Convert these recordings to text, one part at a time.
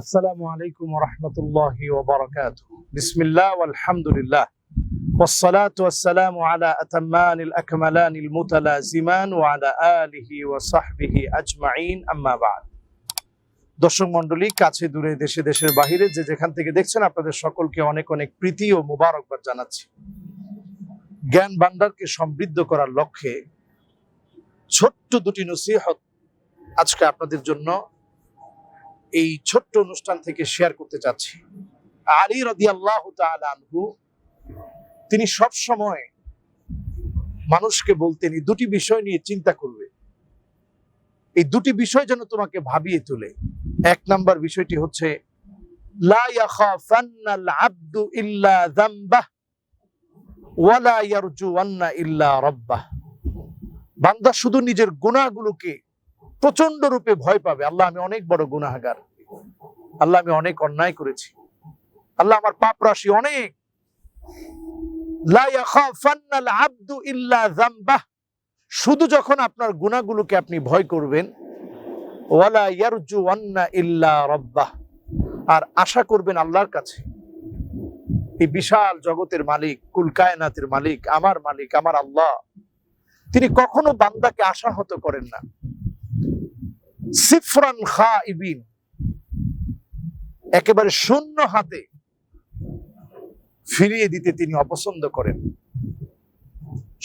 আসসালামু আলাইকুম ওয়া রাহমাতুল্লাহি ওয়া বারাকাতুহু। বিসমিল্লাহ ওয়াল হামদুলিল্লাহ ওয়াসসালাতু ওয়াসসালামু আলা আতাম্মানিল আকমালানিল মুতালাজিমান ওয়া আলা আলিহি ওয়া সাহবিহি আজমাইন, আম্মা বা'দ। দর্শক মণ্ডলী, কাছে দূরে, দেশে দেশের বাহিরে যে যেখান থেকে দেখছেন, আপনাদের সকলকে অনেক অনেক প্রীতি ও মোবারকবাদ জানাচ্ছি। জ্ঞান ভান্ডারকে সমৃদ্ধ করার লক্ষ্যে ছোট্ট দুটি নসিহত আজকে আপনাদের জন্য এই ছোট্ট অনুষ্ঠান থেকে শেয়ার করতে চাচ্ছি। আলী রাদিয়াল্লাহু তাআলা আনহু তিনি সব সময় মানুষকে বলতেন এই দুটি বিষয় নিয়ে চিন্তা করবে, এই দুটি বিষয় যেন তোমাকে ভাবিয়ে তোলে। এক নাম্বার বিষয়টি হচ্ছে লা ইয়াখাফান্নাল আবদু ইল্লা যামবাহ ওয়া লা ইয়ারজুওয়ান্না ইল্লা রাব্বাহ। বান্দা শুধু নিজের গুনাহগুলোকে প্রচন্ড রূপে ভয় পাবে। আল্লাহ, আমি অনেক বড় গুনাহগার, আল্লাহ আমি অনেক অন্যায় করেছি, আল্লাহ আমার পাপ রাশি অনেক। লা ইয়াখাফান্নাল আবদু ইল্লা যামবাহ, শুধু যখন আপনার গুনাহগুলোকে আপনি ভয় করবেন, ওয়ালা ইয়ারজুওয়ান্না ইল্লা রাব্বাহ, আর আশা করবেন আল্লাহর কাছে। এই বিশাল জগতের মালিক, কুল কায়নাতের মালিক, আমার আল্লাহ, তিনি কখনো বান্দাকে আশাহত করেন না। সিফরান খাইবিন, একেবারে শূন্য হাতে ফিরিয়ে দিতে তিনি অপছন্দ করেন।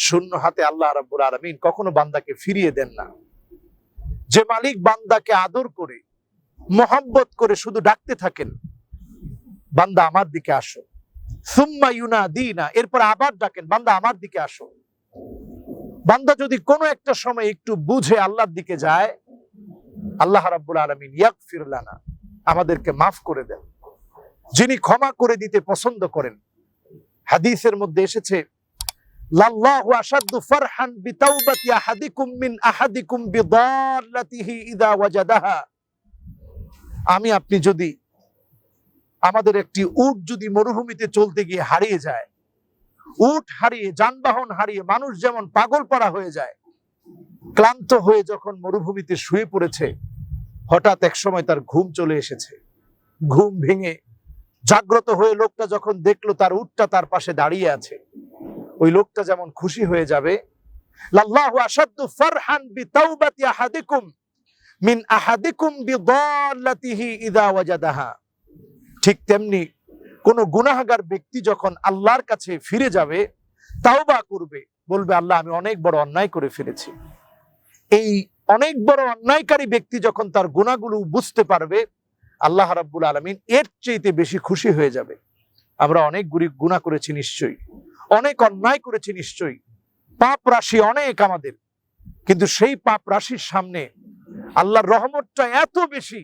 শূন্য হাতে আল্লাহ রাব্বুল আলামিন কখনো বান্দাকে ফিরিয়ে দেন না। যে মালিক বান্দাকে আদর করে, মোহাব্বত করে শুধু ডাকতে থাকেন, বান্দা আমার দিকে আসো, সুম্মা ইউনাদিনা, এরপর আবার ডাকেন, বান্দা আমার দিকে আসো। বান্দা যদি কোনো একটা সময় একটু বুঝে আল্লাহর দিকে যায়, আল্লাহ রাব্বুল আলামিন ইয়াগফির লানা, আমাদেরকে মাফ করে দেন। যিনি ক্ষমা করে দিতে পছন্দ করেন। হাদিসের মধ্যে এসেছে, লাল্লাহু আশাদ্দু ফারহান বিতাওবাতি আহাদিকুম মিন আহাদিকুম বিদাল্লাতিহি ইযা ওয়াজাদাহা। আমি আপনি যদি, আমাদের একটি উট যদি মরুভূমিতে চলতে গিয়ে হারিয়ে যায়, উট হারিয়ে, যানবাহন হারিয়ে মানুষ যেমন পাগল পাড়া হয়ে যায়, ক্লান্ত হয়ে যখন মরুভূমিতে শুয়ে পড়েছে, হঠাৎ এক সময় তার ঘুম চলে এসেছে। ঘুম ভেঙে জাগ্রত হয়ে লোকটা যখন দেখলো তার উটটা তার পাশে দাঁড়িয়ে আছে, ওই লোকটা যেমন খুশি হয়ে যাবে, লাল্লাহু আশাদ্দু ফারহান বিতাওবাতি আহাদিকুম মিন আহাদিকুম বিদাল্লাতিহি ইযা ওয়াজাদাহা। ঠিক তেমনি কোন গুনাহগার ব্যক্তি যখন আল্লাহর কাছে ফিরে যাবে, তাওবা করবে, বলবে আল্লাহ আমি অনেক বড় অন্যায় করে ফেলেছি। এই অনেক বড় অন্যায়কারী ব্যক্তি যখন তার গুনাহগুলো বুঝতে পারবে, আল্লাহ রাব্বুল আলামিন এর চেয়ে বেশি খুশি হয়ে যাবে। আমরা অনেক গুনাহ করেছি নিশ্চয়ই, অনেক অন্যায় করেছি নিশ্চয়ই, পাপ রাশি অনেক আমাদের, কিন্তু সেই পাপ রাশির সামনে আল্লাহর রহমতটা এত বেশি,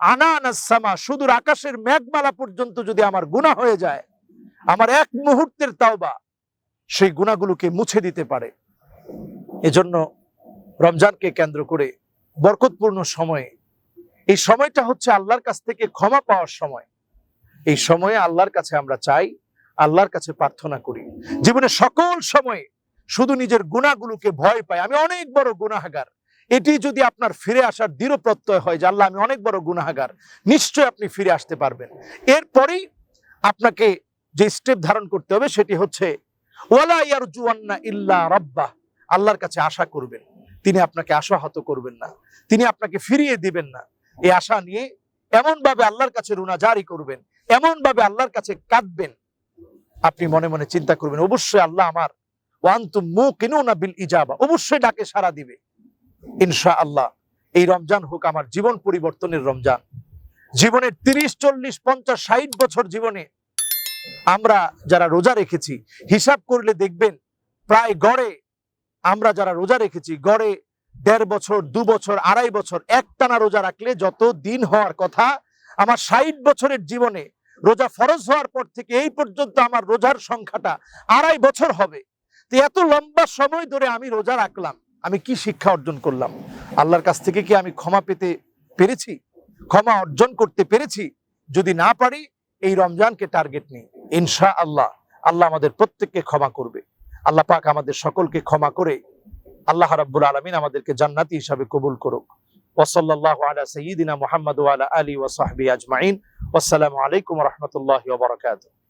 আনানাস সামা, সুদূর আকাশের মেঘমালা পর্যন্ত যদি আমার গুনাহ হয়ে যায়, আমার এক মুহূর্তের তাওবা সেই গুনাহগুলোকে মুছে দিতে পারে। এজন্য রমজানকে কেন্দ্র করে বরকতপূর্ণ সময়ে, এই সময়টা হচ্ছে আল্লাহর কাছ থেকে ক্ষমা পাওয়ার সময়। এই সময়ে আল্লাহর কাছে আমরা চাই, আল্লাহর কাছে প্রার্থনা করি। জীবনে সকল সময়ে শুধু নিজের গুনাহগুলোকে ভয় পাই, আমি অনেক বড় গুনাহগার, এটি যদি আপনার ফিরে আসার দৃঢ় প্রত্যয় হয় যে আল্লাহ আমি অনেক বড় গুনাহগার, নিশ্চয় আপনি ফিরে আসতে পারবেন। এরপরেই আপনাকে যে স্টেপ ধারণ করতে হবে সেটি হচ্ছে ওয়ালা ইয়ারজুওয়ান্না ইল্লা রাব্বাহ, আল্লাহর কাছে আশা করবেন, তিনি আপনাকে আশাহত করবেন না, তিনি আপনাকে ফিরিয়ে দিবেন না। এই আশা নিয়ে এমন ভাবে আল্লাহর কাছে রুনা জারি করবেন, এমন ভাবে আল্লাহর কাছে কাঁদবেন, আপনি মনে মনে চিন্তা করবেন অবশ্যই আল্লাহ আমার ওয়া আনতুম মুকিনুনা বিল ইজাবা, অবশ্যই ডাকে সাড়া দিবে ইনশাআল্লাহ। এই রমজান হোক আমার জীবন পরিবর্তনের রমজান। জীবনের 30, 40, 50, 60 বছর জীবনে আমরা যারা রোজা রেখেছি, হিসাব করলে দেখবেন প্রায় গড়ে আমরা যারা রোজা রেখেছি, গড়ে 1.5 বছর, 2 বছর, 2.5 বছর একটানা রোজা রাখলে যত দিন হওয়ার কথা, আমার 60 বছরের জীবনে রোজা ফরজ হওয়ার পর থেকে এই পর্যন্ত আমার রোজার সংখ্যাটা 2.5 বছর হবে। তো এত লম্বা সময় ধরে আমি রোজা রাখলাম, আমি কি শিক্ষা অর্জন করলাম? আল্লাহর কাছ থেকে কি আমি ক্ষমা পেতে পেরেছি, ক্ষমা অর্জন করতে পেরেছি? যদি না পারি, এই রমজানকে টার্গেট নিই, ইনশাআল্লাহ আল্লাহ আমাদের প্রত্যেককে ক্ষমা করবে। আল্লাহ পাক আমাদের সকলকে ক্ষমা করে আল্লাহ রাব্বুল আলামিন আমাদেরকে জান্নাতি হিসাবে কবুল করুক। ওয়া সাল্লাল্লাহু আলা সাইয়্যিদিনা মুহাম্মদ ওয়া আলা আলিহি ওয়া সাহবিহি আজমাইন। ওয়াসসালামু আলাইকুম ওয়া রাহমাতুল্লাহি ওয়া বারাকাতুহু।